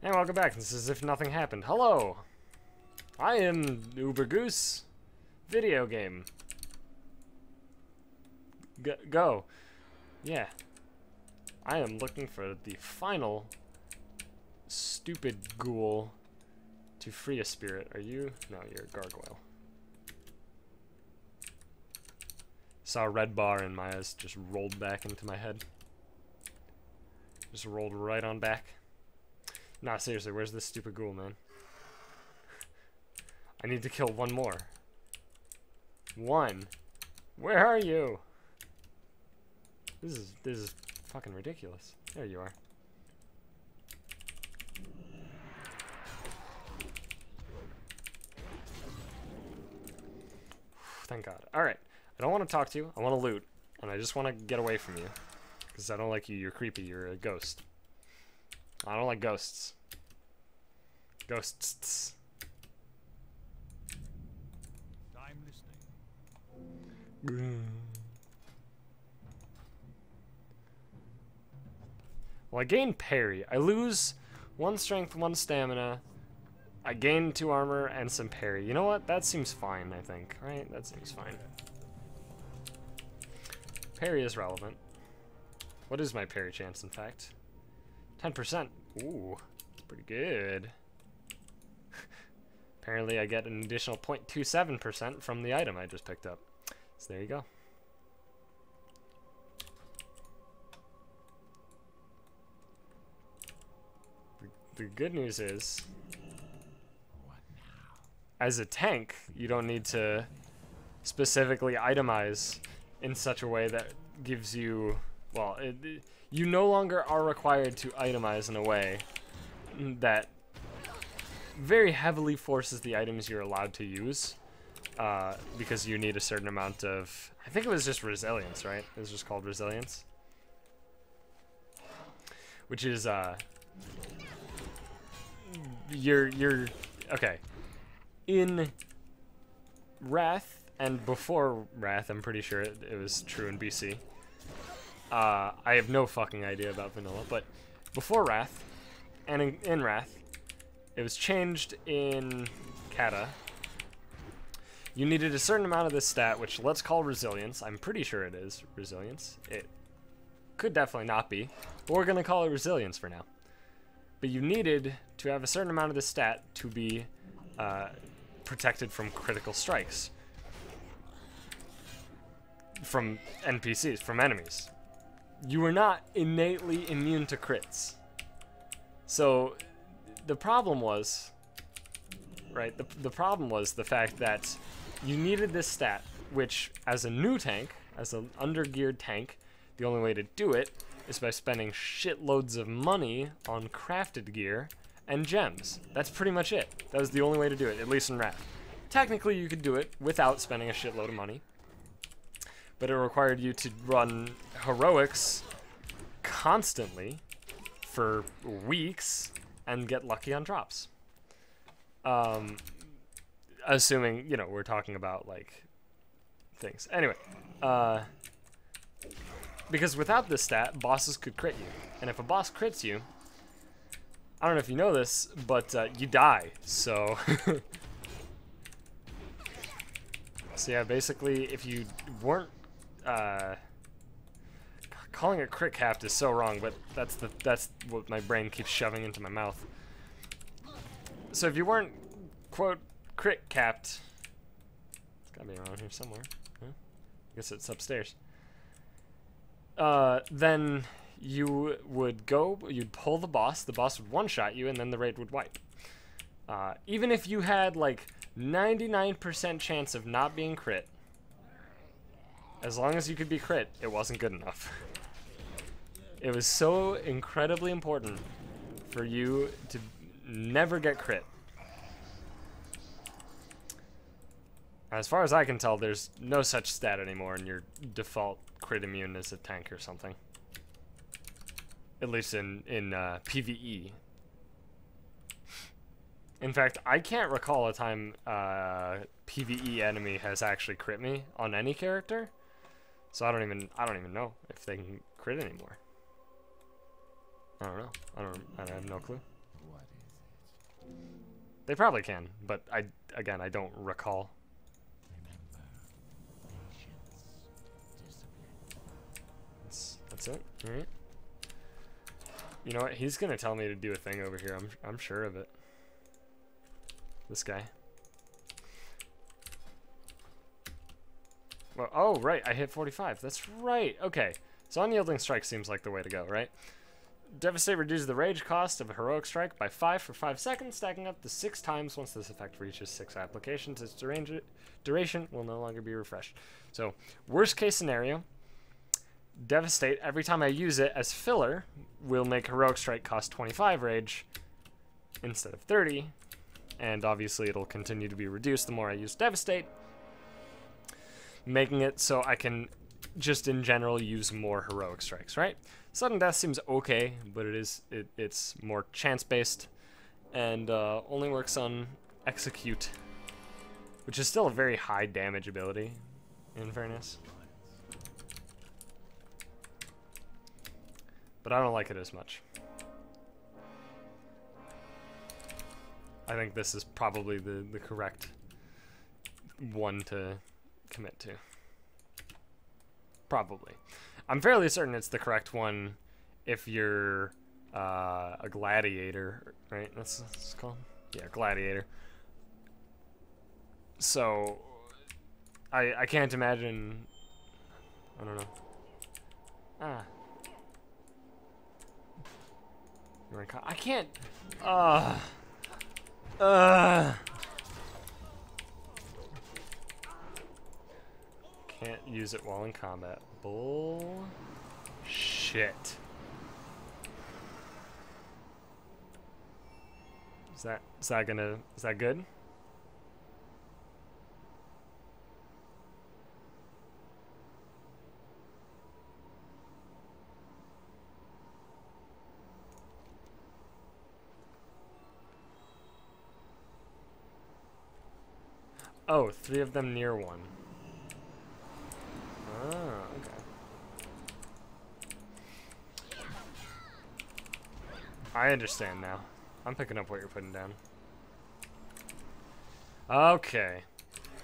Hey, welcome back. This is as if nothing happened. Hello! I am Uber Goose. Video game. Go. Yeah. I am looking for the final stupid ghoul to free a spirit. Are you? No, you're a gargoyle. Saw a red bar and my eyes just rolled back into my head. Just rolled right on back. Nah, seriously, where's this stupid ghoul, man? I need to kill one more. One. Where are you? This is fucking ridiculous. There you are. Thank God. Alright. I don't want to talk to you. I want to loot. And I just want to get away from you. Because I don't like you. You're creepy. You're a ghost. I don't like ghosts. Ghosts. I'm listening. Well, I gain parry. I lose 1 strength, 1 stamina. I gain 2 armor and some parry. You know what? That seems fine, I think. Right? That seems fine. Parry is relevant. What is my parry chance, in fact? 10%. Ooh, that's pretty good. Apparently I get an additional 0.27% from the item I just picked up. So there you go. The good news is, as a tank, you don't need to specifically itemize in such a way that gives you, well, you no longer are required to itemize in a way that very heavily forces the items you're allowed to use, because you need a certain amount of, I think it was just resilience, right? It was just called resilience. Which is, you're okay. In Wrath, and before Wrath, I'm pretty sure it was true in BC. I have no fucking idea about vanilla, but before Wrath, and in Wrath, it was changed in Kata. You needed a certain amount of this stat, which let's call resilience. I'm pretty sure it is resilience. It could definitely not be, but we're gonna call it resilience for now. But you needed to have a certain amount of this stat to be protected from critical strikes. From NPCs, from enemies. You were not innately immune to crits. So the problem was, right, the problem was the fact that you needed this stat, which as a new tank, as an undergeared tank, the only way to do it is by spending shitloads of money on crafted gear and gems. That's pretty much it. That was the only way to do it, at least in Wrath. Technically, you could do it without spending a shitload of money, but it required you to run heroics constantly for weeks and get lucky on drops. Assuming, you know, we're talking about, like, things. Anyway, because without this stat, bosses could crit you. And if a boss crits you, I don't know if you know this, but you die, so... So yeah, basically, if you weren't... calling it crit capped is so wrong, but that's what my brain keeps shoving into my mouth. So if you weren't, quote, crit capped... It's gotta be around here somewhere. Huh? I guess it's upstairs. Then you would go, you'd pull the boss would one-shot you, and then the raid would wipe. Even if you had, like, 99% chance of not being crit, as long as you could be crit, it wasn't good enough. It was so incredibly important for you to never get crit. As far as I can tell, there's no such stat anymore, and your default crit immune is a tank or something. At least in PvE. In fact, I can't recall a time PvE enemy has actually crit me on any character, so I don't even know if they can crit anymore. I don't know. I have no clue. What is They probably can, but again, I don't recall. That's it. All right. You know what? He's gonna tell me to do a thing over here. I'm sure of it. This guy. Well, oh right, I hit 45. That's right. Okay, so unyielding strike seems like the way to go, right? Devastate reduces the rage cost of a heroic strike by 5 for 5 seconds, stacking up to 6 times once this effect reaches 6 applications. Its duration will no longer be refreshed. So, worst case scenario, Devastate, every time I use it as filler, will make heroic strike cost 25 rage instead of 30, and obviously it'll continue to be reduced the more I use Devastate, making it so I can just in general use more heroic strikes, right? Sudden death seems okay, but it's more chance based and only works on execute, which is still a very high damage ability, in fairness. But I don't like it as much. I think this is probably the correct one to commit to. Probably. I'm fairly certain it's the correct one if you're a gladiator, right? That's what it's called? Yeah, gladiator. So, I can't imagine... I don't know. Ah. I can't... Can't use it while in combat. Bullshit. Is that good? Oh, 3 of them near one. Oh, okay. I understand now. I'm picking up what you're putting down. Okay.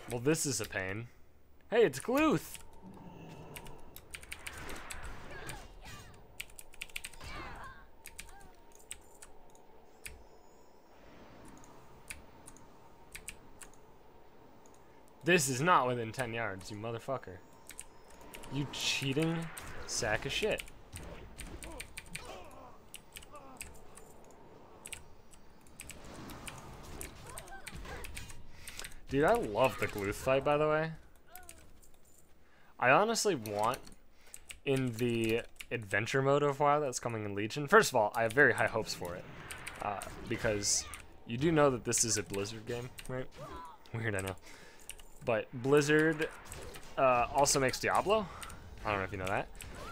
Well, this is a pain. Hey, it's Gluth! This is not within 10 yards, you motherfucker. You cheating sack of shit. Dude, I love the Gluth fight, by the way. I honestly want, in the adventure mode of WoW that's coming in Legion, first of all, I have very high hopes for it. Because you do know that this is a Blizzard game, right? Weird, I know. But Blizzard also makes Diablo. I don't know if you know that.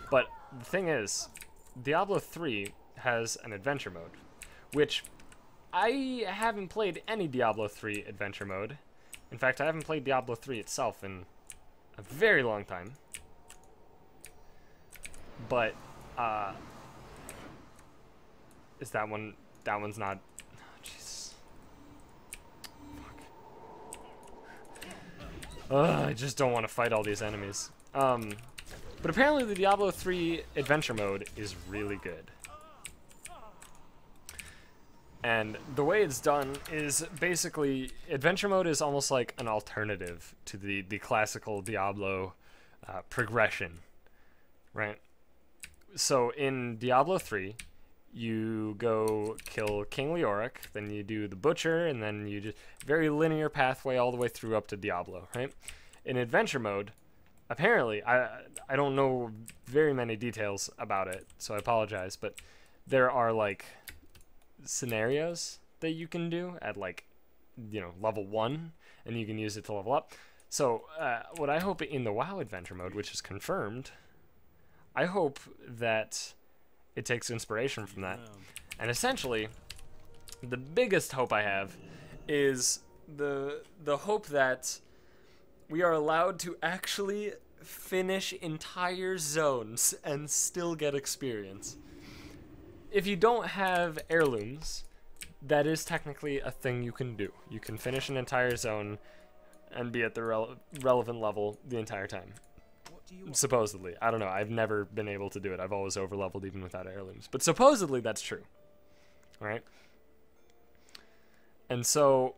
But the thing is, Diablo 3 has an adventure mode, which I haven't played any Diablo 3 adventure mode. In fact, I haven't played Diablo 3 itself in a very long time. But, is that one, that one's not, oh, Jesus. Fuck. I just don't want to fight all these enemies. But apparently the Diablo 3 adventure mode is really good. And the way it's done is basically, adventure mode is almost like an alternative to the classical Diablo progression, right? So in Diablo 3, you go kill King Leoric, then you do the Butcher, and then you just, very linear pathway all the way through up to Diablo, right? In adventure mode, apparently, I don't know very many details about it, so I apologize, but there are like scenarios that you can do at like, you know, level 1, and you can use it to level up. So what I hope in the WoW adventure mode, which is confirmed, I hope that it takes inspiration from that. And essentially, the biggest hope I have is the hope that we are allowed to actually finish entire zones and still get experience. If you don't have heirlooms, that is technically a thing you can do. You can finish an entire zone and be at the relevant level the entire time. Supposedly. I don't know. I've never been able to do it. I've always overleveled even without heirlooms. But supposedly that's true. Right? And so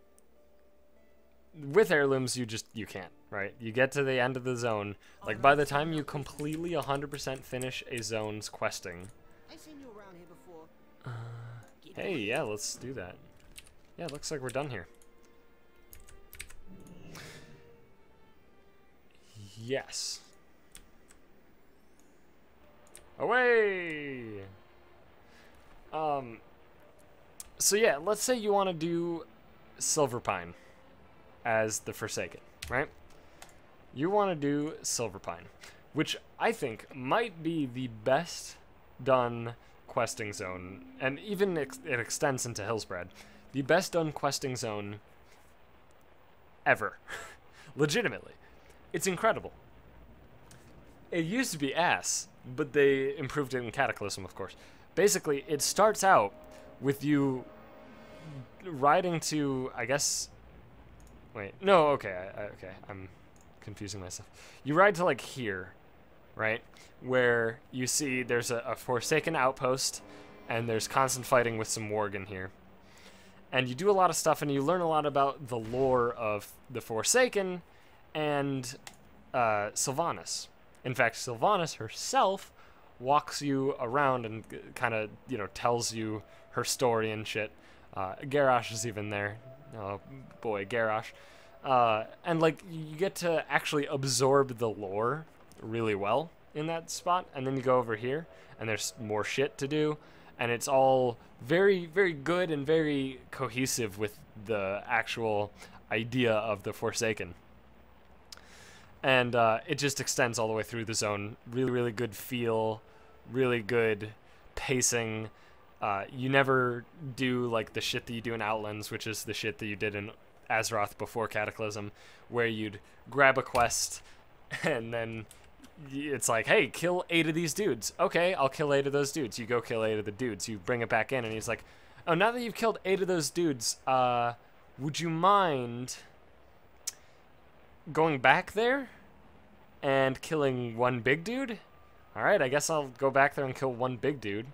with heirlooms, you can't, right? You get to the end of the zone. Like, by the time you completely 100% finish a zone's questing. I've seen you around here before. Hey, yeah, let's do that. Yeah, looks like we're done here. Yes. Away! So yeah, let's say you want to do Silverpine as the Forsaken, right? You want to do Silverpine, which I think might be the best done questing zone, and even it extends into Hillsbrad, the best done questing zone ever. Legitimately. It's incredible. It used to be ass, but they improved it in Cataclysm, of course. Basically, it starts out with you riding to, I guess... Wait, no, okay, okay, I'm confusing myself. You ride to, like, here, right? Where you see there's a Forsaken outpost, and there's constant fighting with some Worgen here. And you do a lot of stuff, and you learn a lot about the lore of the Forsaken and Sylvanas. In fact, Sylvanas herself walks you around and kind of, you know, tells you her story and shit. Garrosh is even there. Oh boy, Garrosh. And like, you get to actually absorb the lore really well in that spot, and then you go over here, and there's more shit to do, and it's all very, very good and very cohesive with the actual idea of the Forsaken. And it just extends all the way through the zone. Really, really good feel, really good pacing. You never do like the shit that you do in Outlands, which is the shit that you did in Azeroth before Cataclysm, where you'd grab a quest and then it's like, hey, kill 8 of these dudes. Okay, I'll kill 8 of those dudes. You go kill 8 of the dudes. You bring it back in, and he's like, oh, now that you've killed 8 of those dudes, would you mind going back there and killing one big dude? Alright, I guess I'll go back there and kill one big dude.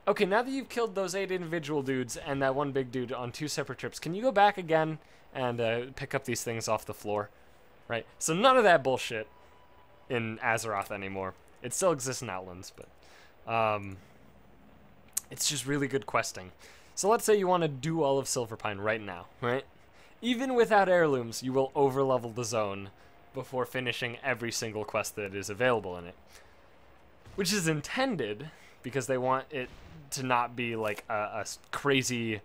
Okay, now that you've killed those 8 individual dudes and that one big dude on 2 separate trips, can you go back again and pick up these things off the floor? Right? So none of that bullshit in Azeroth anymore. It still exists in Outlands, but it's just really good questing. So let's say you want to do all of Silverpine right now, right? Even without heirlooms, you will overlevel the zone before finishing every single quest that is available in it. Which is intended because they want it to not be like a crazy,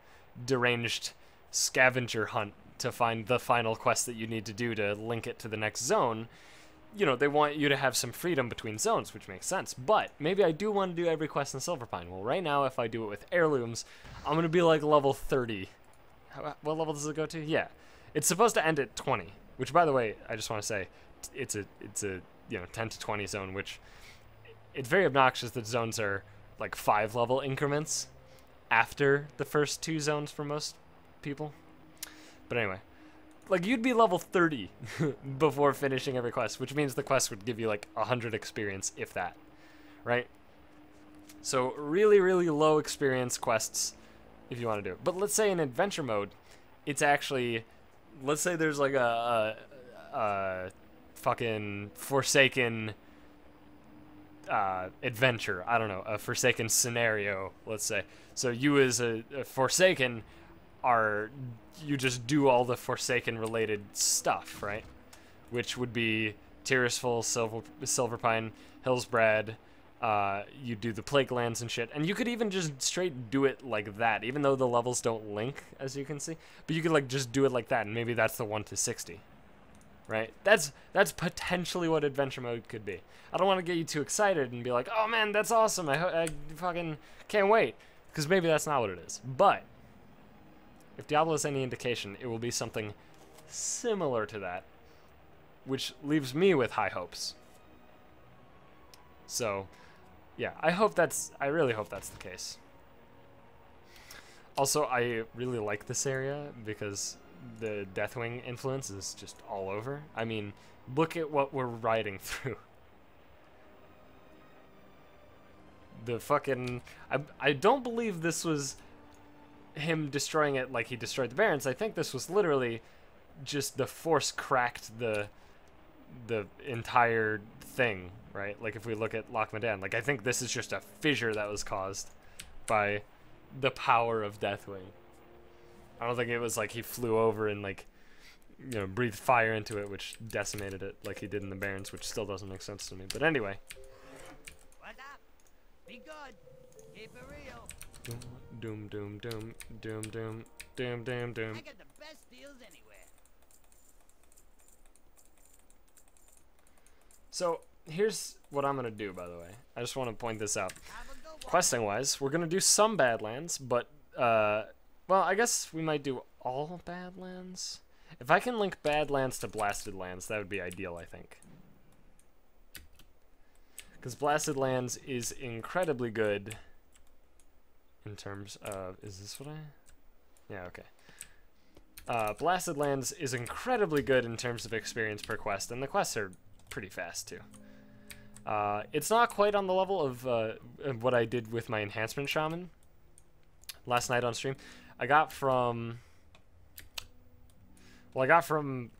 deranged scavenger hunt to find the final quest that you need to do to link it to the next zone. You know, they want you to have some freedom between zones, which makes sense. But maybe I do want to do every quest in Silverpine. Well, right now, if I do it with heirlooms, I'm going to be like level 30. What level does it go to? Yeah. It's supposed to end at 20, which, by the way, I just want to say, it's a you know, 10 to 20 zone, which it's very obnoxious that zones are like 5 level increments after the first 2 zones for most people. But anyway, like, you'd be level 30 before finishing every quest, which means the quest would give you like 100 experience, if that, right? So really, really low experience quests if you want to do it. But let's say in adventure mode, it's actually, let's say there's like a fucking Forsaken adventure. I don't know, a Forsaken scenario, let's say. So you as a Forsaken you just do all the Forsaken related stuff, right? Which would be Tirisful, Silverpine, Hillsbrad, you do the Plaguelands and shit, and you could even just straight do it like that, even though the levels don't link, as you can see. But you could like just do it like that, and maybe that's the 1 to 60, right? That's potentially what adventure mode could be. I don't want to get you too excited and be like, oh man, that's awesome, I fucking can't wait, because maybe that's not what it is. But if Diablo is any indication, it will be something similar to that, which leaves me with high hopes. So, yeah, I really hope that's the case. Also, I really like this area because the Deathwing influence is just all over. I mean, look at what we're riding through. The fucking... I don't believe this was him destroying it like he destroyed the Barrens. I think this was literally just the Force cracked the entire thing, right? Like if we look at Loch Modan, like I think this is just a fissure that was caused by the power of Deathwing. I don't think it was like he flew over and like, you know, breathed fire into it, which decimated it like he did in the Barrens, which still doesn't make sense to me. But anyway. What's up? Be good. Keep it real. Doom, doom, doom, doom, doom, doom, doom, doom. I got the best deals anywhere. So here's what I'm gonna do, by the way. I just want to point this out. Have a good one. Questing wise, we're gonna do some Badlands, but well, I guess we might do all Badlands. If I can link Badlands to Blasted Lands, that would be ideal, I think. Because Blasted Lands is incredibly good in terms of... Is this what I... Yeah, okay. Blasted Lands is incredibly good in terms of experience per quest, and the quests are pretty fast, too. It's not quite on the level of what I did with my Enhancement Shaman last night on stream. I got from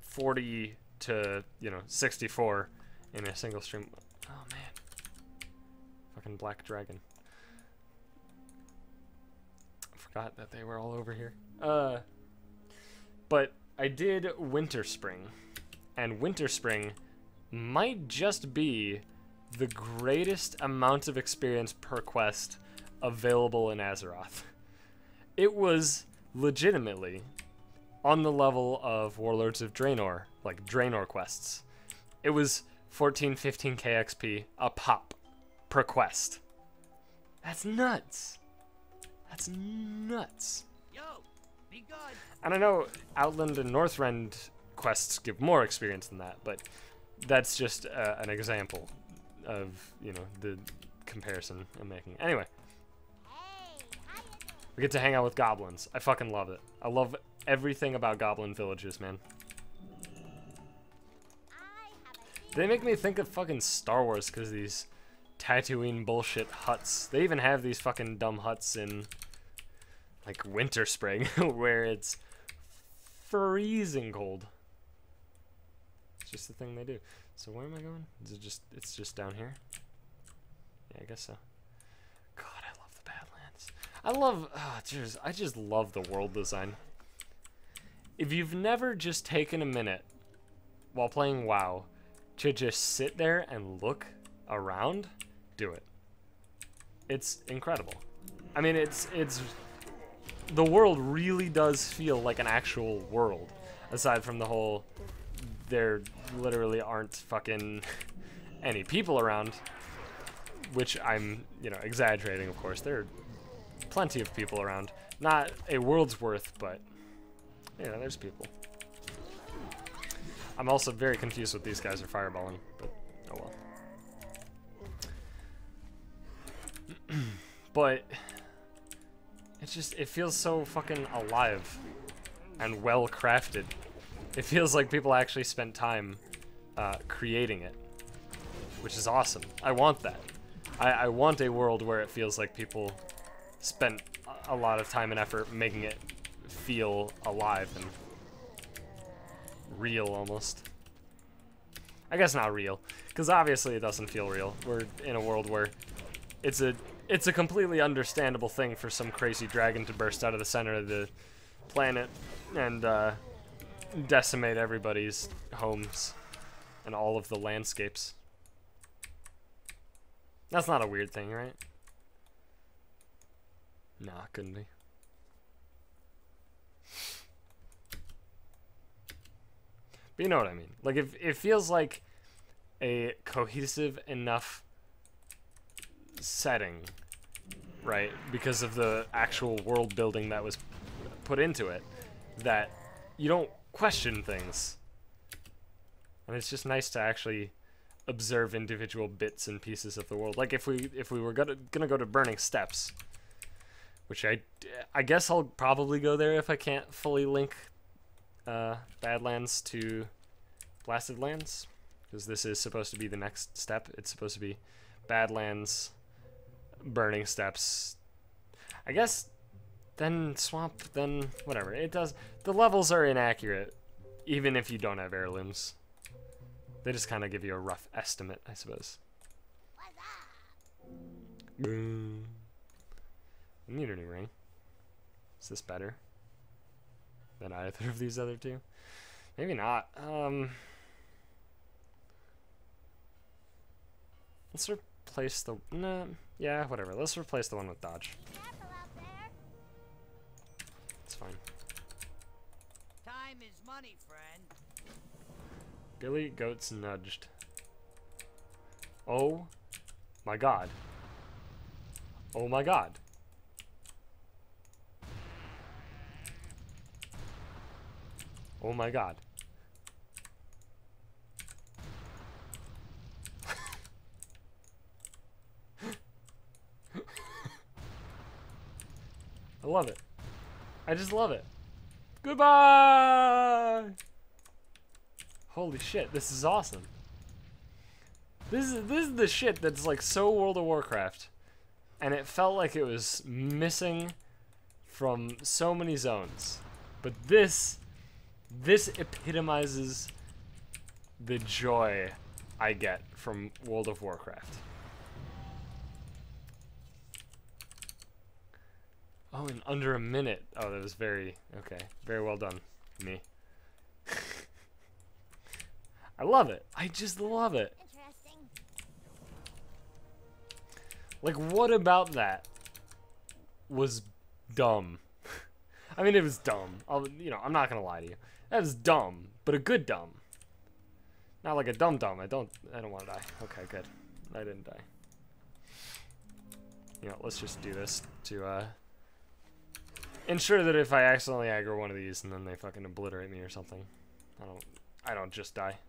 40 to, 64 in a single stream. Oh, man. Fucking Black Dragon. I forgot that they were all over here. But I did Winter Spring. And Winter Spring might just be the greatest amount of experience per quest available in Azeroth. It was legitimately on the level of Warlords of Draenor, like Draenor quests. It was 14-15k XP a pop per quest. That's nuts. That's nuts. Yo, be good. And I know Outland and Northrend quests give more experience than that, but that's just an example of, the comparison I'm making. Anyway. We get to hang out with goblins. I fucking love it. I love everything about goblin villages, man. They make me think of fucking Star Wars because these Tatooine bullshit huts. They even have these fucking dumb huts in, like, Winter Spring where it's freezing cold. It's just the thing they do. So where am I going? Is it just, it's just down here? Yeah, I guess so. God, I love the Badlands. I just love the world design. If you've never just taken a minute while playing WoW to just sit there and look around, do it. It's incredible. I mean, it's the world really does feel like an actual world, aside from the whole there literally aren't fucking any people around, which I'm, exaggerating, of course. There are plenty of people around. Not a world's worth, but, there's people. I'm also very confused what these guys are fireballing, but oh well. But it feels so fucking alive and well crafted. It feels like people actually spent time creating it, which is awesome. I want that. I want a world where it feels like people spent a lot of time and effort making it feel alive and real almost. I guess not real, because obviously it doesn't feel real. We're in a world where it's a completely understandable thing for some crazy dragon to burst out of the center of the planet and decimate everybody's homes and all of the landscapes. That's not a weird thing, right? Nah, couldn't be. But you know what I mean. Like, it feels like a cohesive enough setting, right? Because of the actual world building that was put into it, that you don't question things. And it's just nice to actually observe individual bits and pieces of the world. Like if we were gonna go to Burning Steppes, which I guess I'll probably go there if I can't fully link Badlands to Blasted Lands, because this is supposed to be the next step. It's supposed to be Badlands, Burning Steps, I guess, then Swamp, then whatever. It does. The levels are inaccurate, even if you don't have heirlooms. They just kind of give you a rough estimate, I suppose. Boom. Immunity ring. Is this better than either of these other two? Maybe not. Let's replace the... Nah, yeah, whatever. Let's replace the one with dodge. It's fine. Time is money, friend. Billy Goats nudged. Oh my god. Oh my god. Oh my god. I love it. I just love it. Goodbye! Holy shit, this is awesome. This is the shit that's like so World of Warcraft. And it felt like it was missing from so many zones. But this epitomizes the joy I get from World of Warcraft. Oh, in under a minute. Oh, that was very, okay. Very well done, me. I love it. I just love it. Interesting. Like, what about that was dumb? I mean, it was dumb. You know, I'm not gonna lie to you. That was dumb, but a good dumb. Not like a dumb. I don't want to die. Okay, good. I didn't die. You know, let's just do this to ensure that if I accidentally aggro one of these and then they fucking obliterate me or something, I don't just die.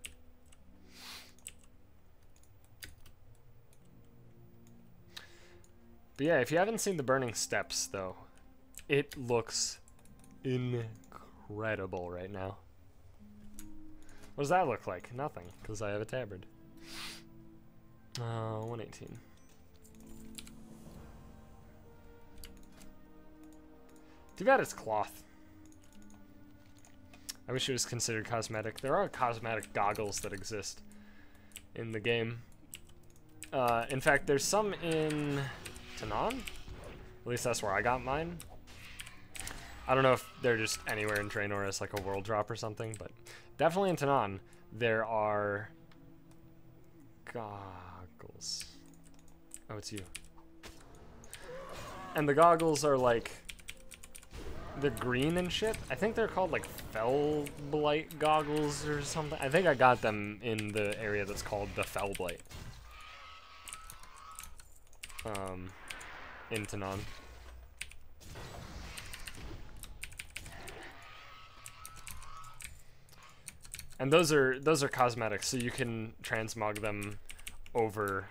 But yeah, if you haven't seen the Burning Steps, though, it looks incredible right now. What does that look like? Nothing, because I have a tabard. 118. Too bad it's cloth. I wish it was considered cosmetic. There are cosmetic goggles that exist in the game. In fact, there's some in Tanan? At least that's where I got mine. I don't know if they're just anywhere in Draenor as like a world drop or something, but definitely in Tanan there are goggles. Oh, it's you. And the goggles are like, they're green and shit. I think they're called like Fell Blight goggles or something. I think I got them in the area that's called the Fell Blight. In Tanan. And those are cosmetics, so you can transmog them over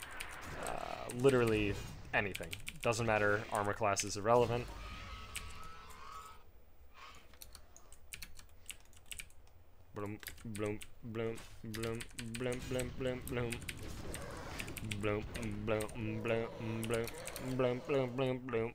literally anything. Doesn't matter, armor class is irrelevant. Bloom, bloom, bloom, bloom, bloom, bloom, bloom, bloom. Bloom, bloom, bloom, bloom, bloom, bloom, bloom, bloom.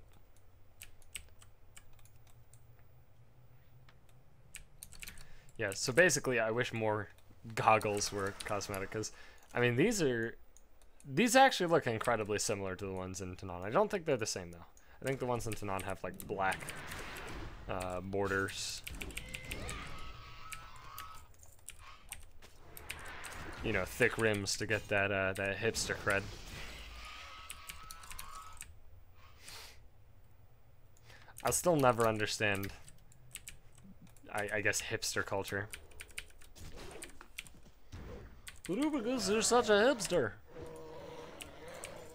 Yeah, so basically I wish more goggles were cosmetic, because, I mean, these actually look incredibly similar to the ones in Tanan. I don't think they're the same, though. I think the ones in Tanan have, like, black borders. You know, thick rims to get that that hipster cred. I'll still never understand, I guess, hipster culture. Because you're such a hipster.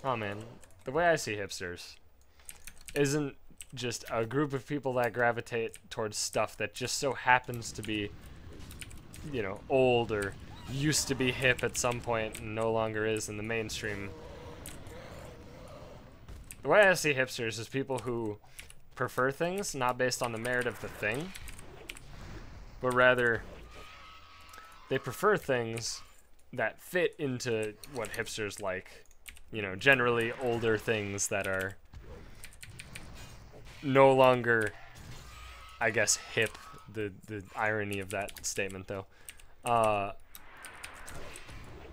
Oh man, the way I see hipsters isn't just a group of people that gravitate towards stuff that just so happens to be, you know, old or used to be hip at some point and no longer is in the mainstream. The way I see hipsters is people who prefer things not based on the merit of the thing, but rather they prefer things that fit into what hipsters like. You know, generally older things that are no longer, I guess, hip. The irony of that statement, though.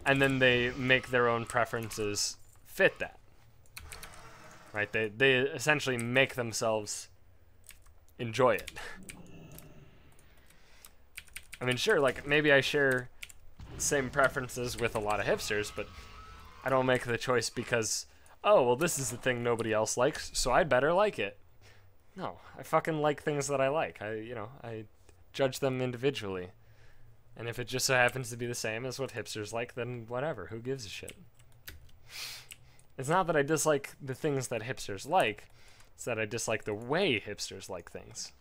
And then they make their own preferences fit that. Right? They essentially make themselves enjoy it. I mean, sure, like, maybe I share same preferences with a lot of hipsters, but I don't make the choice because, oh, well, this is the thing nobody else likes, so I'd better like it. No, I fucking like things that I like. I judge them individually. And if it just so happens to be the same as what hipsters like, then whatever, who gives a shit? It's not that I dislike the things that hipsters like, it's that I dislike the way hipsters like things.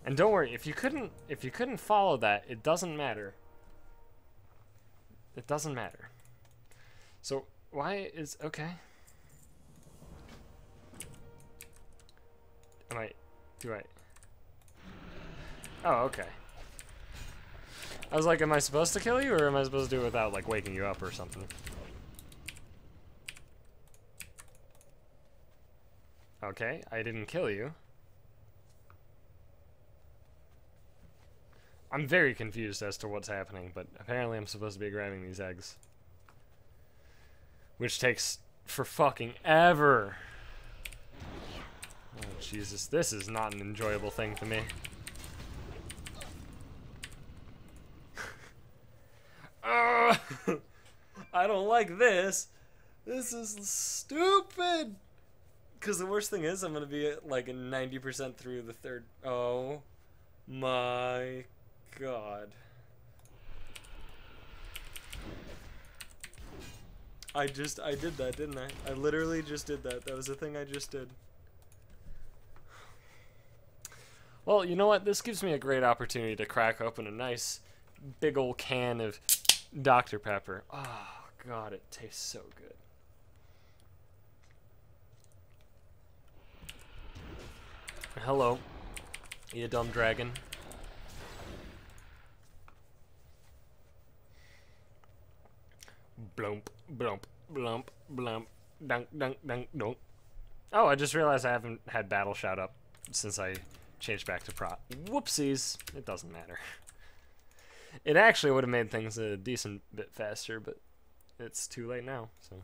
And don't worry, if you couldn't follow that, it doesn't matter. It doesn't matter. So why is okay? Do I? Oh, okay. I was like, am I supposed to kill you, or am I supposed to do it without like waking you up or something? Okay, I didn't kill you. I'm very confused as to what's happening, but apparently I'm supposed to be grabbing these eggs. Which takes for fucking ever. Oh, Jesus, this is not an enjoyable thing to me. I don't like this. This is stupid. Because the worst thing is I'm going to be at like 90% through the third. Oh my God. I did that, didn't I? I literally just did that. That was the thing I just did. Well, you know what? This gives me a great opportunity to crack open a nice big old can of Dr. Pepper. Oh, God, it tastes so good. Hello, you dumb dragon. Blump, blump, blump, blump, dunk, dunk, dunk, dunk. Oh, I just realized I haven't had Battle Shout up since I changed back to prop. Whoopsies. It doesn't matter. It actually would have made things a decent bit faster, but it's too late now, so.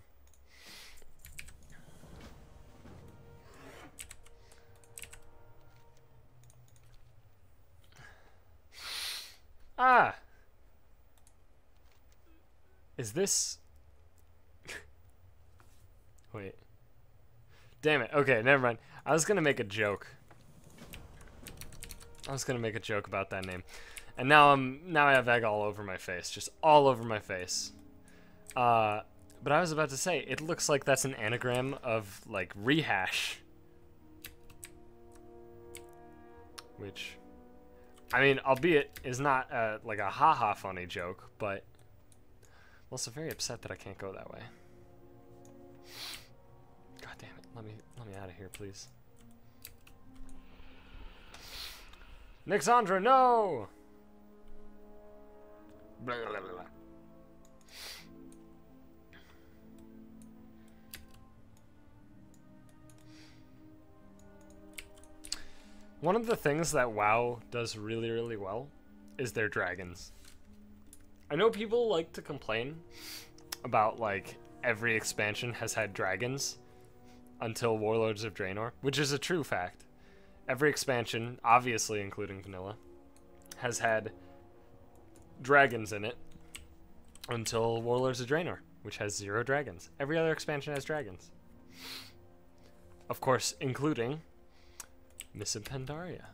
Ah! Is this... Wait. Damn it. Okay, never mind. I was gonna make a joke. I was gonna make a joke about that name. And now I have egg all over my face. Just all over my face. But I was about to say, it looks like that's an anagram of, like, rehash. Which... I mean, albeit is not like a haha funny joke, but I'm also very upset that I can't go that way. God damn it! Let me out of here, please. Nixandra, no! Blah, blah, blah, blah. One of the things that WoW does really, really well is their dragons. I know people like to complain about, like, every expansion has had dragons until Warlords of Draenor, which is a true fact. Every expansion, obviously including Vanilla, has had dragons in it until Warlords of Draenor, which has 0 dragons. Every other expansion has dragons. Of course, including Miss Pandaria.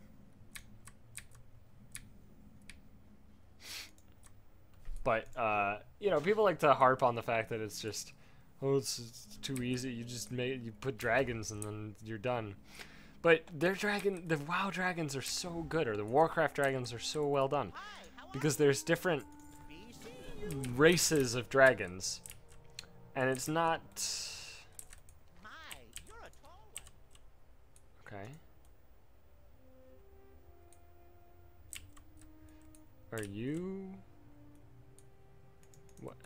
But, you know, people like to harp on the fact that it's just, oh, it's too easy. You just you put dragons and then you're done. But the WoW dragons are so good, or the Warcraft dragons are so well done. Because there's different races of dragons. And it's not Are you... What?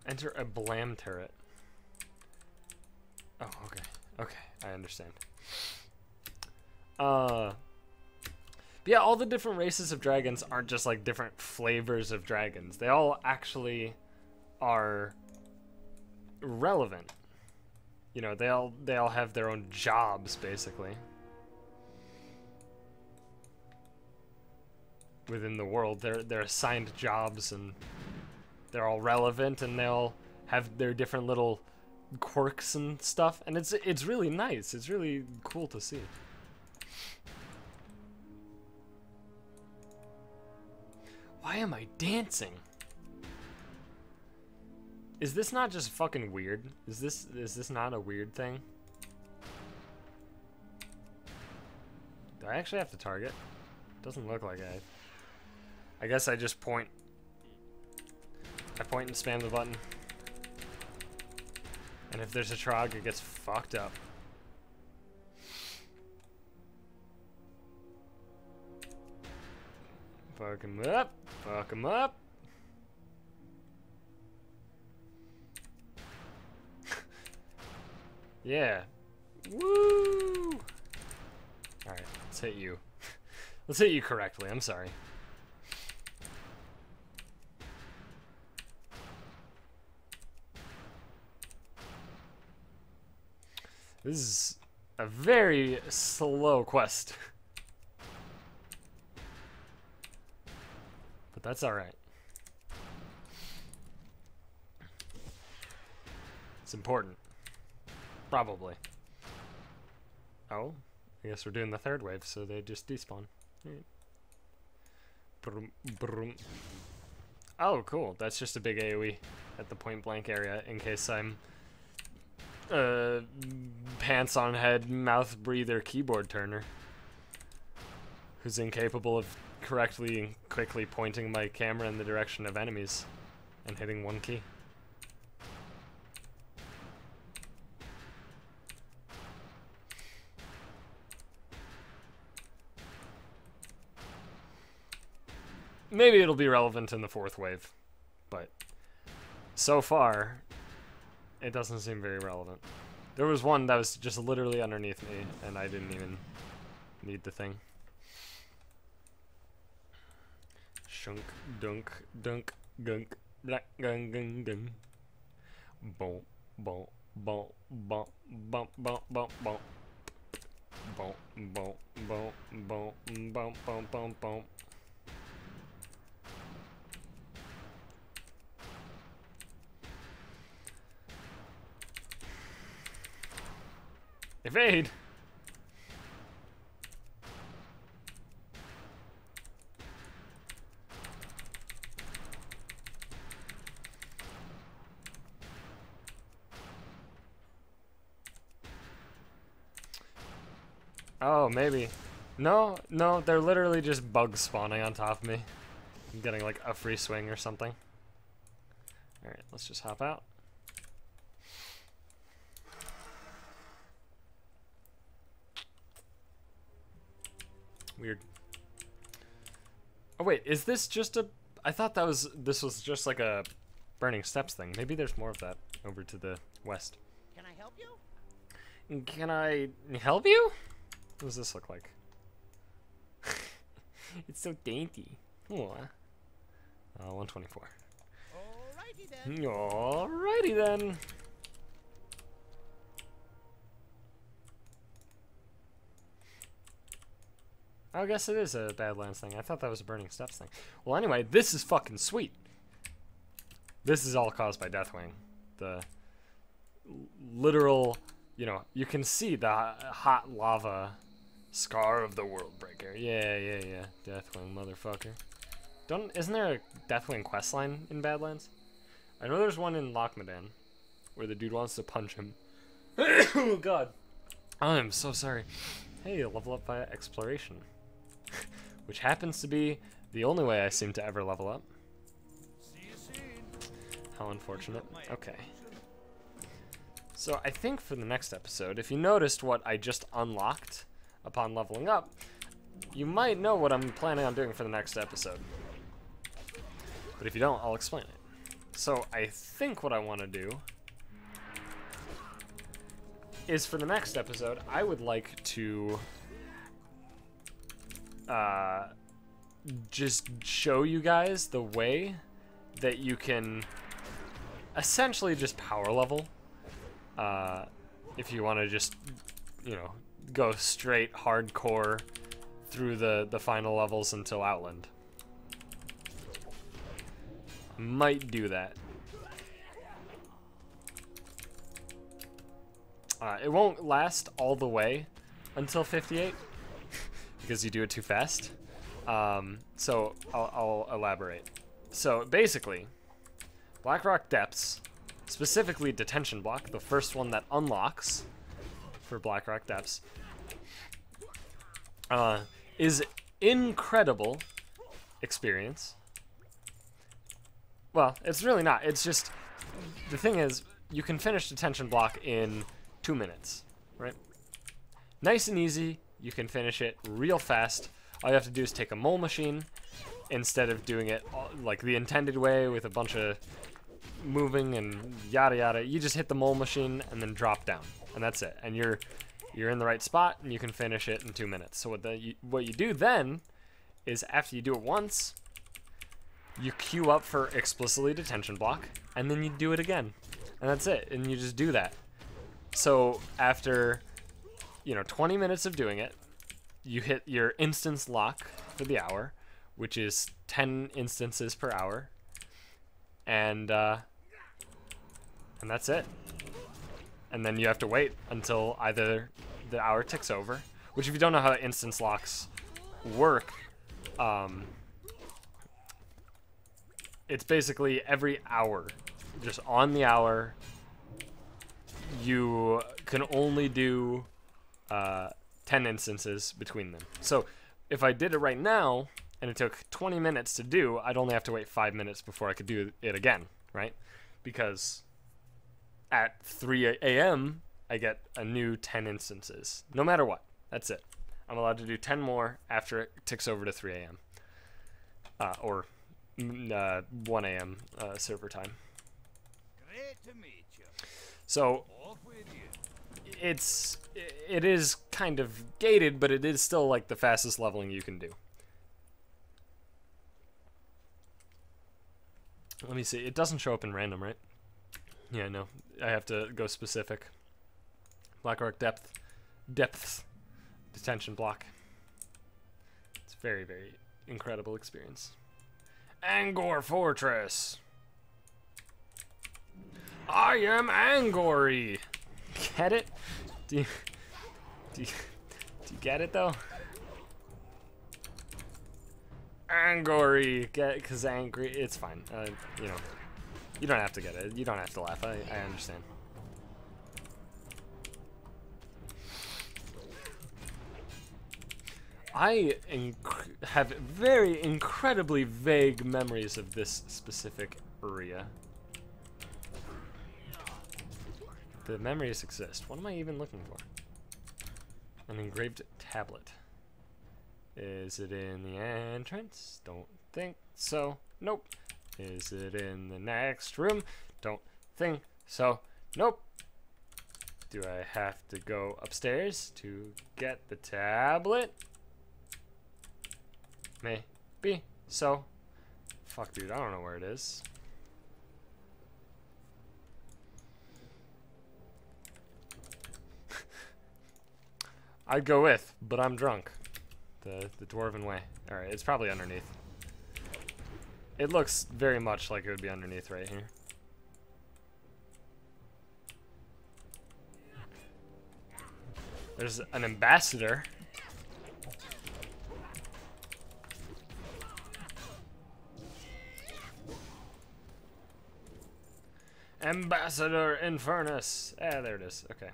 Enter a blam turret. Oh, okay. Okay, I understand. But yeah, all the different races of dragons aren't just like different flavors of dragons. They all actually are relevant. You know, they all have their own jobs basically within the world. They're assigned jobs and they're all relevant and they all have their different little quirks and stuff, and it's really nice. It's really cool to see. Why am I dancing? Is this not just fucking weird? Is this not a weird thing? Do I actually have to target? Doesn't look like I guess I just point. I point and spam the button. And if there's a Trog, it gets fucked up. Fuck him up. Fuck him up. Yeah. Woo! Alright, let's hit you. Let's hit you correctly, I'm sorry. This is a very slow quest. But that's alright. It's important. Probably. Oh, I guess we're doing the third wave, so they just despawn. Right. Brum, brum. Oh, cool. That's just a big AoE at the point blank area in case I'm pants on head, mouth breather, keyboard turner who's incapable of correctly and quickly pointing my camera in the direction of enemies and hitting one key. Maybe it'll be relevant in the fourth wave, but so far, it doesn't seem very relevant. There was one that was just literally underneath me, and I didn't even need the thing. Shunk, dunk, dunk, gunk, black, gung, gung, gung. Boom, boom, boom, boom, boom, boom, boom, boom. Boom, boom, boom, boom, boom, boom, boom, boom. Evade! Oh, maybe. No, no, they're literally just bugs spawning on top of me. I'm getting like a free swing or something. Alright, let's just hop out. Weird. Oh wait, is this just a... I thought this was just like a Burning Steps thing. Maybe there's more of that over to the west. Can I help you? Can I help you? What does this look like? It's so dainty. Aw. 124. Alrighty then. Alrighty then. I guess it is a Badlands thing. I thought that was a Burning Steps thing. Well, anyway, this is fucking sweet. This is all caused by Deathwing. The literal, you know, you can see the hot lava scar of the Worldbreaker. Yeah. Deathwing, motherfucker. Isn't there a Deathwing questline in Badlands? I know there's one in Lochmadan where the dude wants to punch him. Oh, God. I'm so sorry. Hey, level up via exploration. Which happens to be the only way I seem to ever level up. How unfortunate. Okay. So I think for the next episode, if you noticed what I just unlocked upon leveling up, you might know what I'm planning on doing for the next episode. But if you don't, I'll explain it. So I think what I want to do is for the next episode, I would like to just show you guys the way that you can essentially just power level. If you want to just, you know, go straight hardcore through the final levels until Outland. Might do that. It won't last all the way until 58 because you do it too fast. So I'll elaborate. So basically, Blackrock Depths, specifically Detention Block, the first one that unlocks for Blackrock Depths, is incredible experience. Well, it's really not. It's just, the thing is, you can finish Detention Block in 2 minutes, right? Nice and easy. You can finish it real fast. All you have to do is take a mole machine instead of doing it like the intended way with a bunch of moving and yada yada. You just hit the mole machine and then drop down, and that's it. And you're in the right spot, and you can finish it in 2 minutes. So what you do then is after you do it once, you queue up for explicitly Detention Block, and then you do it again, and that's it. And you just do that. So after, you know, 20 minutes of doing it, you hit your instance lock for the hour, which is 10 instances per hour, and that's it. And then you have to wait until either the hour ticks over, which if you don't know how instance locks work, it's basically every hour, just on the hour, you can only do 10 instances between them. So if I did it right now and it took 20 minutes to do, I'd only have to wait 5 minutes before I could do it again, right? Because at 3 a.m. I get a new 10 instances, no matter what. That's it. I'm allowed to do 10 more after it ticks over to 3 a.m. Or 1 a.m. Server time. Great to meet you. So Off with you. it is kind of gated, but it is still like the fastest leveling you can do. Let me see. It doesn't show up in random, right? Yeah, no. I have to go specific. Blackrock Depths, Detention Block. It's very, very incredible experience. Angor Fortress. I am Angory. Get it? Do you get it though? Angory. Get, cause angry. It's fine. You know, you don't have to get it. You don't have to laugh. I understand. I have very incredibly vague memories of this specific area. The memories exist. What am I even looking for? An engraved tablet. Is it in the entrance? Don't think so. Nope. Is it in the next room? Don't think so. Nope. Do I have to go upstairs to get the tablet? Maybe so. Fuck, dude, I don't know where it is. I'd go with, but I'm drunk. The dwarven way. Alright, it's probably underneath. It looks very much like it would be underneath right here. There's an ambassador. Ambassador Infernus. Ah, there it is. Okay.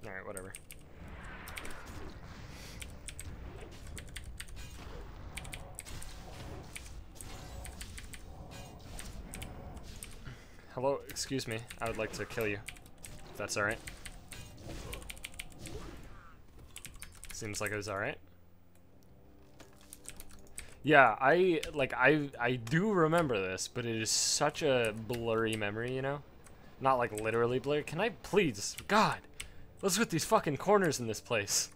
Alright, whatever. Hello, excuse me. I would like to kill you. If that's alright. Seems like it was alright. Yeah, I do remember this, but it is such a blurry memory, you know? Not like literally blurry. Can I please, God, let's get these fucking corners in this place.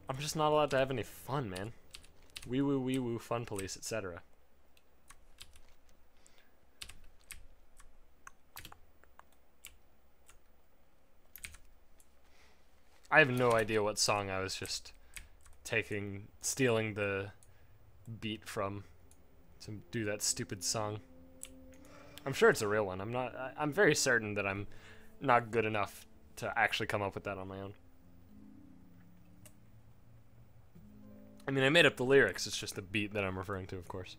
I'm just not allowed to have any fun, man. Wee woo, fun police, etc. I have no idea what song I was just stealing the beat from to do that stupid song. I'm sure it's a real one. I'm very certain that I'm not good enough to actually come up with that on my own. I mean, I made up the lyrics, it's just the beat that I'm referring to, of course.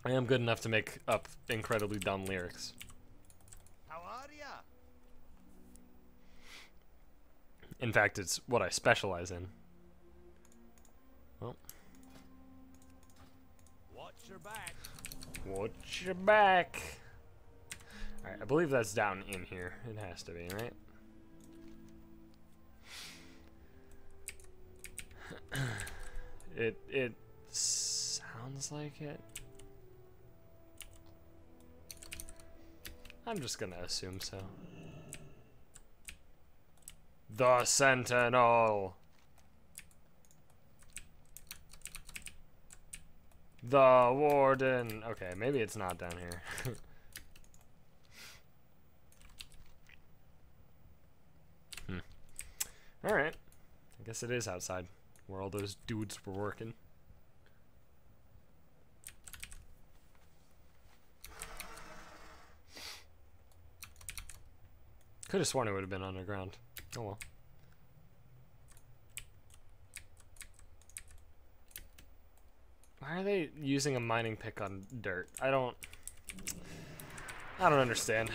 I am good enough to make up incredibly dumb lyrics. How are ya? In fact, it's what I specialize in. Well. Watch your back. Watch your back. Alright, I believe that's down in here. It has to be, right? It sounds like it. I'm just gonna assume so. The Sentinel. The Warden. Okay, maybe it's not down here. Alright. I guess it is outside, where all those dudes were working. Could have sworn it would have been underground. Oh well. Why are they using a mining pick on dirt? I don't understand.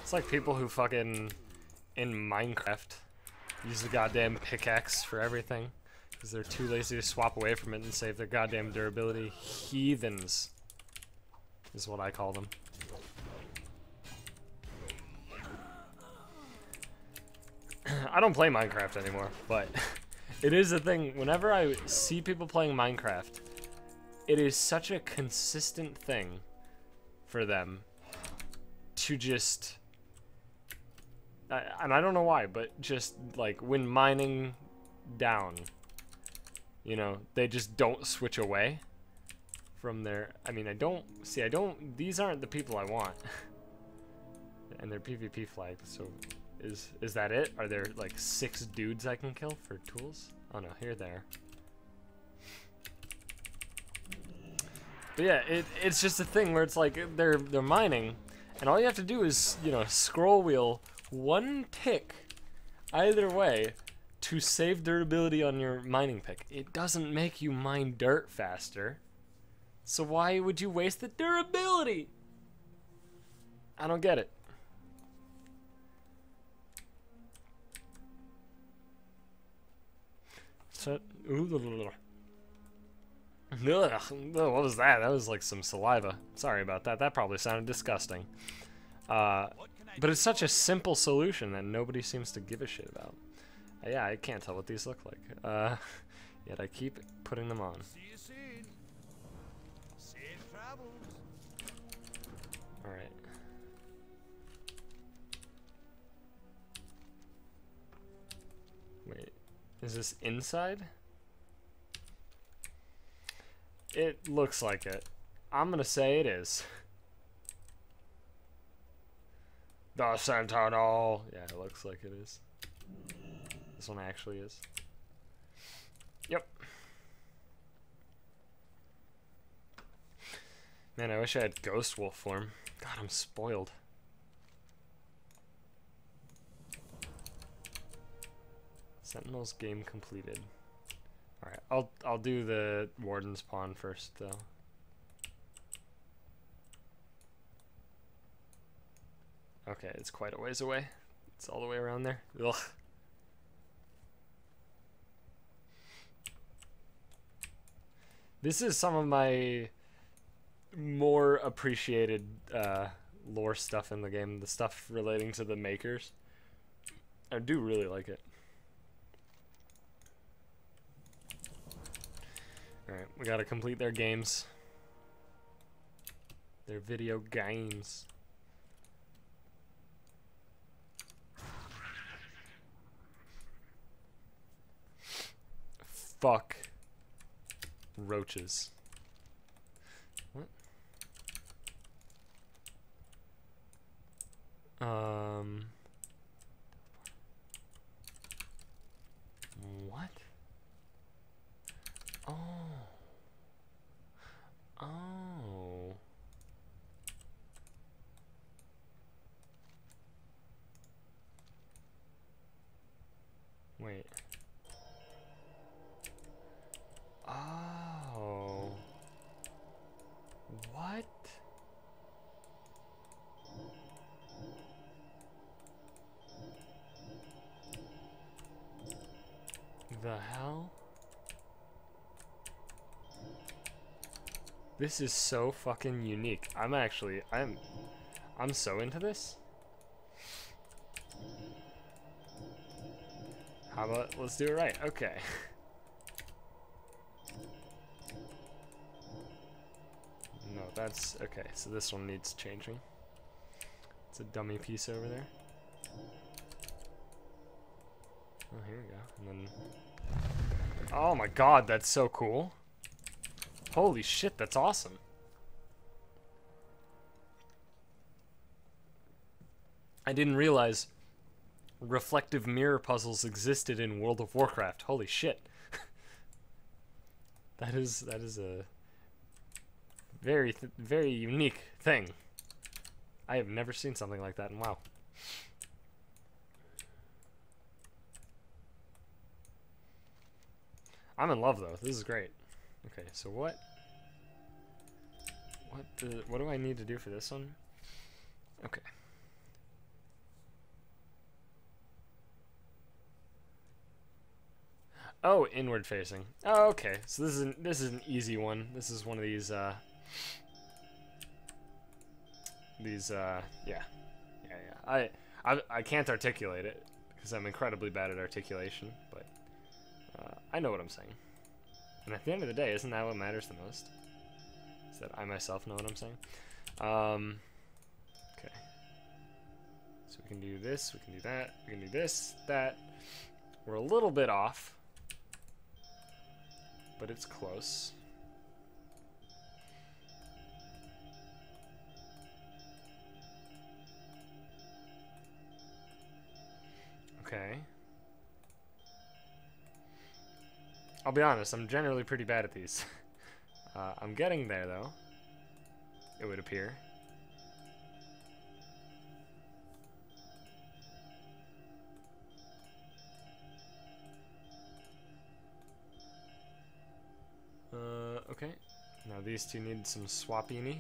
It's like people who fucking in Minecraft use the goddamn pickaxe for everything because they're too lazy to swap away from it and save their goddamn durability. Heathens is what I call them. I don't play Minecraft anymore, but it is a thing. Whenever I see people playing Minecraft, it is such a consistent thing for them to just, and I don't know why, but just like when mining down, you know, they just don't switch away from their, I mean, these aren't the people I want. And they're PvP flagged, so is that it? Are there like 6 dudes I can kill for tools? Oh no, here they are. But yeah, it's just a thing where it's like they're mining, and all you have to do is, you know, scroll wheel one tick either way to save durability on your mining pick. It doesn't make you mine dirt faster, so why would you waste the durability? I don't get it. So, what was that? That was like some saliva. Sorry about that. That probably sounded disgusting. But it's such a simple solution that nobody seems to give a shit about. Yeah, I can't tell what these look like. Yet I keep putting them on. See you soon. Safe travels. Alright. Wait. Is this inside? It looks like it. I'm gonna say it is. The Sentinel! Yeah, it looks like it is. This one actually is. Yep. Man, I wish I had Ghost Wolf form. God, I'm spoiled. Sentinel's game completed. Alright, I'll do the Warden's pawn first though. Okay, it's quite a ways away. It's all the way around there. Ugh. This is some of my more appreciated lore stuff in the game. The stuff relating to the makers. I do really like it. Alright, we gotta complete their games. Their video games. Fuck. Roaches. What? What? Oh. Oh. Wait. Oh. What? The hell? This is so fucking unique. I'm so into this. How about let's do it right? Okay. No, that's okay. So this one needs changing. It's a dummy piece over there. Oh, here we go. And then, oh my god, that's so cool. Holy shit, that's awesome. I didn't realize reflective mirror puzzles existed in World of Warcraft. Holy shit. that is a very unique thing. I have never seen something like that in WoW. I'm in love though. This is great. Okay, so what do I need to do for this one? Okay. Oh, inward facing. Oh, okay. So this is an easy one. This is one of these yeah. I can't articulate it because I'm incredibly bad at articulation, but I know what I'm saying. And at the end of the day, isn't that what matters the most? Is that I myself know what I'm saying? Okay. So we can do this, we can do that, we can do this, that. We're a little bit off, but it's close. Okay. I'll be honest, I'm generally pretty bad at these. I'm getting there, though. It would appear. Okay. Now these two need some swappini.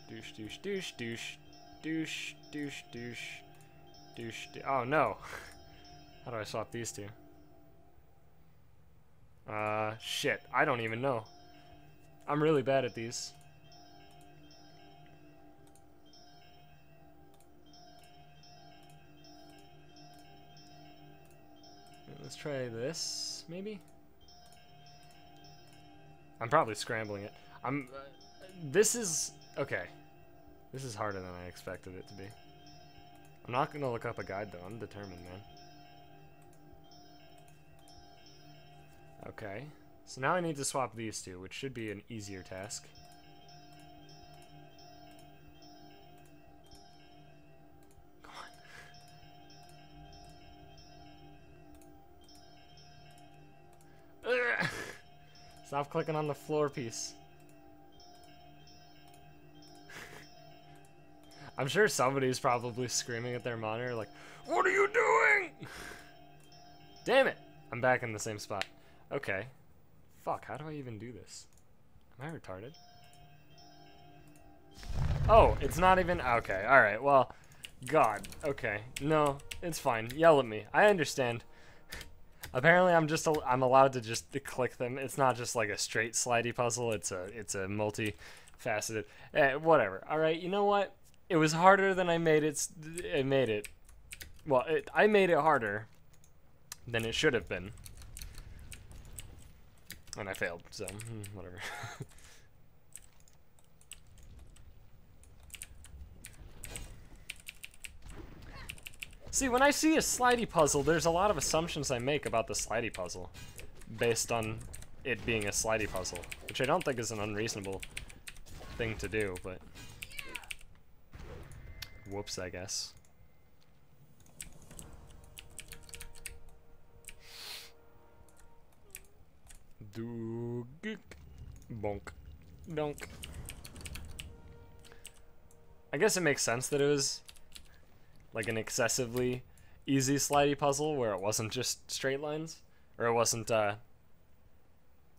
Douche, douche, douche, douche. Douche, douche, douche, douche, oh no. How do I swap these two? Shit. I don't even know. I'm really bad at these. Let's try this, maybe? I'm probably scrambling it. This is, okay. This is harder than I expected it to be. I'm not gonna look up a guide though, I'm determined, man. Okay, so now I need to swap these two, which should be an easier task. Come on. Ugh. Stop clicking on the floor piece. I'm sure somebody's probably screaming at their monitor like, "What are you doing?" Damn it! I'm back in the same spot. Okay. Fuck, how do I even do this? Am I retarded? Oh, it's not even... Okay, alright, well... God, okay. No, it's fine. Yell at me. I understand. Apparently I'm allowed to just click them. It's not just like a straight slidey puzzle. It's a multi-faceted... whatever. Alright, you know what? It was harder than I made it. Well, I made it harder than it should have been. And I failed, so whatever. See, when I see a slidey puzzle, there's a lot of assumptions I make about the slidey puzzle based on it being a slidey puzzle, which I don't think is an unreasonable thing to do, but whoops, I guess. Bonk. Donk. I guess it makes sense that it was like an excessively easy slidey puzzle where it wasn't just straight lines, or it wasn't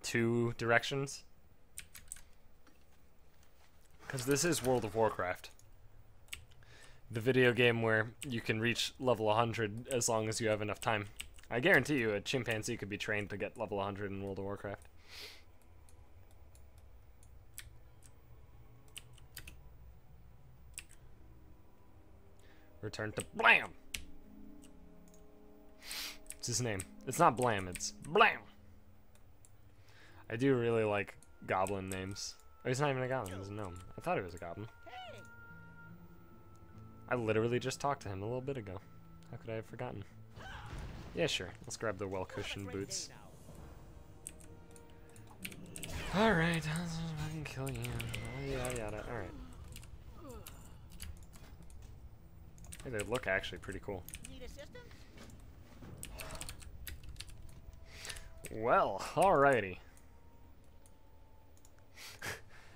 two directions. Because this is World of Warcraft, the video game where you can reach level 100 as long as you have enough time. I guarantee you a chimpanzee could be trained to get level 100 in World of Warcraft. Return to Blam! What's his name? It's not Blam, it's Blam! I do really like goblin names. Oh, he's not even a goblin, he's a gnome. I thought he was a goblin. I literally just talked to him a little bit ago. How could I have forgotten? Yeah, sure. Let's grab the well-cushioned boots. Alright, I can kill you. Yada yada. Alright. Hey, they look actually pretty cool. Well, alrighty.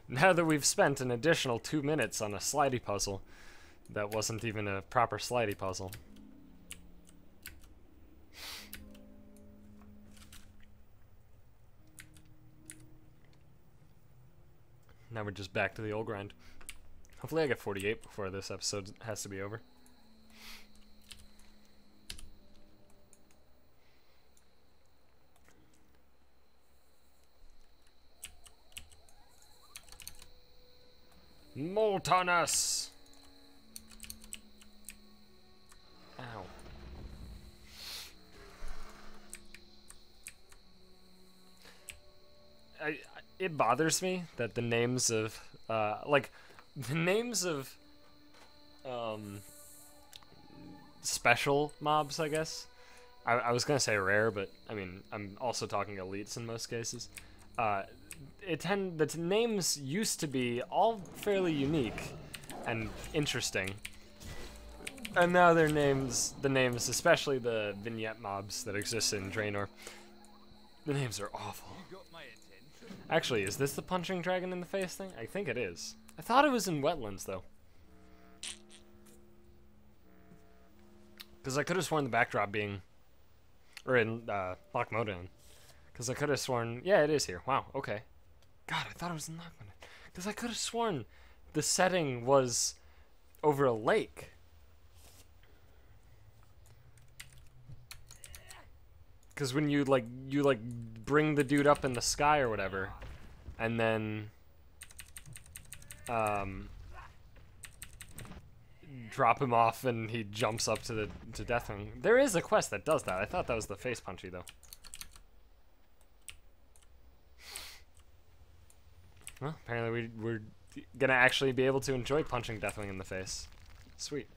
Now that we've spent an additional 2 minutes on a slidey puzzle that wasn't even a proper slidey puzzle. Now we're just back to the old grind. Hopefully I get 48 before this episode has to be over. Moltanus! Ow. It bothers me that the names of, special mobs, I guess. I was gonna say rare, but, I mean, I'm also talking elites in most cases. The names used to be all fairly unique and interesting. And now their names, especially the vignette mobs that exist in Draenor, the names are awful. Actually, is this the punching dragon in the face thing? I think it is. I thought it was in Wetlands, though. Because I could have sworn the backdrop being... Or in Loch Modan. Because I could have sworn... Yeah, it is here. Wow, okay. God, I thought it was in Loch Modan. Because I could have sworn the setting was over a lake. Because when you bring the dude up in the sky or whatever, and then drop him off and he jumps up to Deathwing. There is a quest that does that. I thought that was the face punchy though. Well, apparently we're gonna actually be able to enjoy punching Deathwing in the face. Sweet.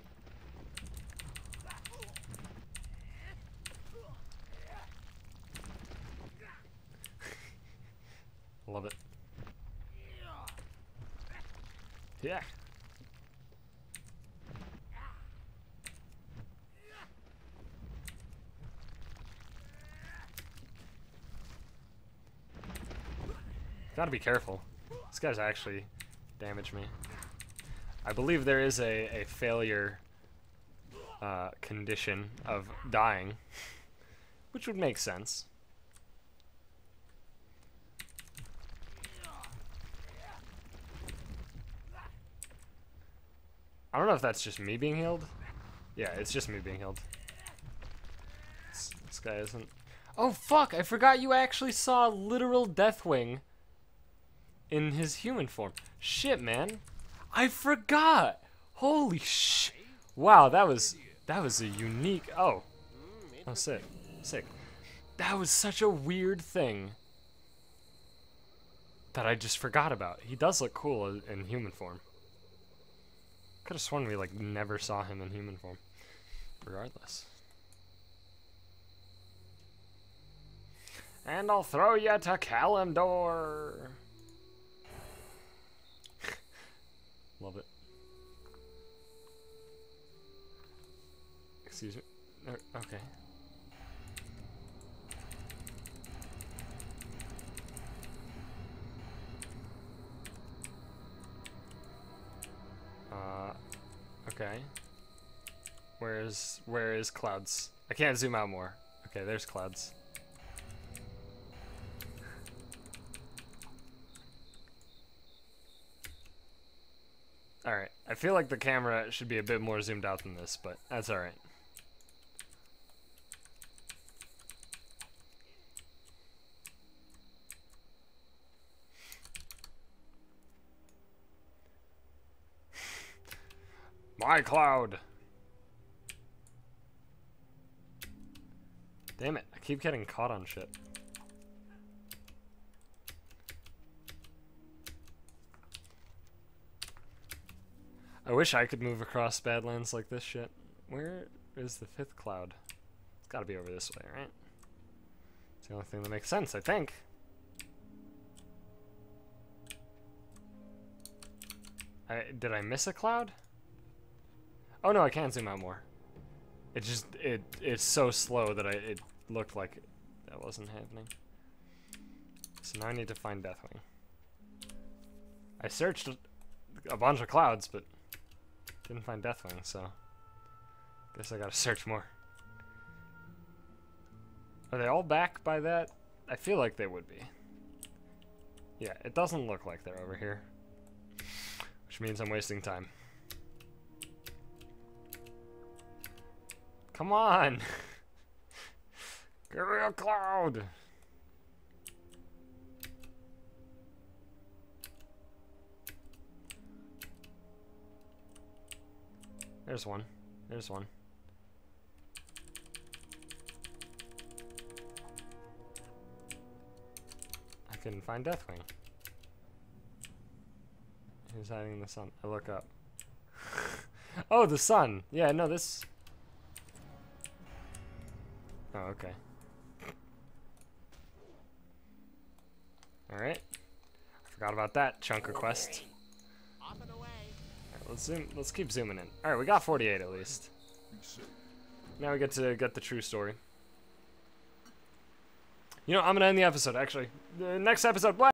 Love it. Yeah. Gotta be careful. This guy's actually damaged me. I believe there is a failure condition of dying, which would make sense. I don't know if that's just me being healed. Yeah, it's just me being healed. This guy isn't. Oh fuck! I forgot you actually saw literal Deathwing in his human form. Shit, man. I forgot! Holy sh! Wow, that was a unique. Oh, sick, sick. That was such a weird thing that I just forgot about. He does look cool in human form. Could have sworn we like never saw him in human form. Regardless. And I'll throw you to Kalimdor. Love it. Excuse me. Okay. Okay. Where is clouds? I can't zoom out more. Okay, there's clouds. Alright, I feel like the camera should be a bit more zoomed out than this, but that's alright. My cloud! Damn it, I keep getting caught on shit. I wish I could move across Badlands like this shit. Where is the 5th cloud? It's gotta be over this way, right? It's the only thing that makes sense, I think. Did I miss a cloud? Oh no, I can zoom out more. It's so slow that it looked like that wasn't happening. So now I need to find Deathwing. I searched a bunch of clouds, but didn't find Deathwing, so guess I gotta search more. Are they all back by that? I feel like they would be. Yeah, it doesn't look like they're over here, which means I'm wasting time. Come on! Give me a cloud! There's one. There's one. I couldn't find Deathwing. Who's hiding in the sun? I look up. Oh, the sun! Yeah, no, this... Oh, okay. Alright. Forgot about that chunk of quest. Alright, let's keep zooming in. Alright, we got 48 at least. Now we get to get the true story. You know, I'm gonna end the episode, actually. The next episode, what?